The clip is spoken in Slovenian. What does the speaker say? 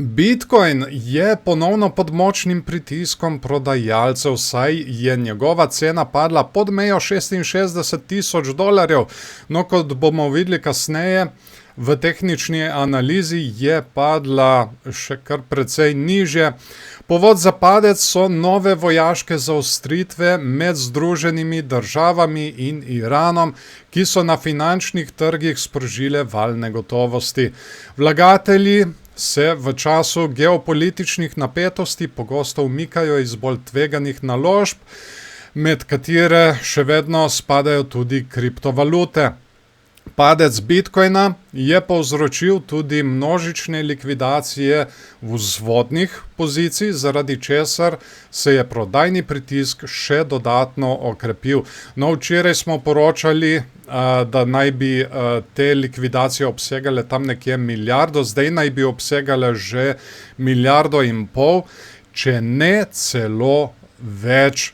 Bitcoin je ponovno pod močnim pritiskom prodajalcev, saj je njegova cena padla pod mejo $66,000. No, kot bomo videli kasneje, v tehnični analizi je padla še kar precej nižje. Povod za padec so nove vojaške zaostritve med Združenimi državami in Iranom, ki so na finančnih trgih sprožile val negotovosti. Vlagatelji se v času geopolitičnih napetosti pogosto umikajo iz bolj tveganih naložb, med katere še vedno spadajo tudi kriptovalute. Padec Bitcoina je povzročil tudi množične likvidacije vzvodnih pozicij, zaradi česar se je prodajni pritisk še dodatno okrepil. No, včeraj smo poročali, da naj bi te likvidacije obsegale tam nekje milijardo, zdaj naj bi obsegale že 1,5 milijarde, če ne celo več.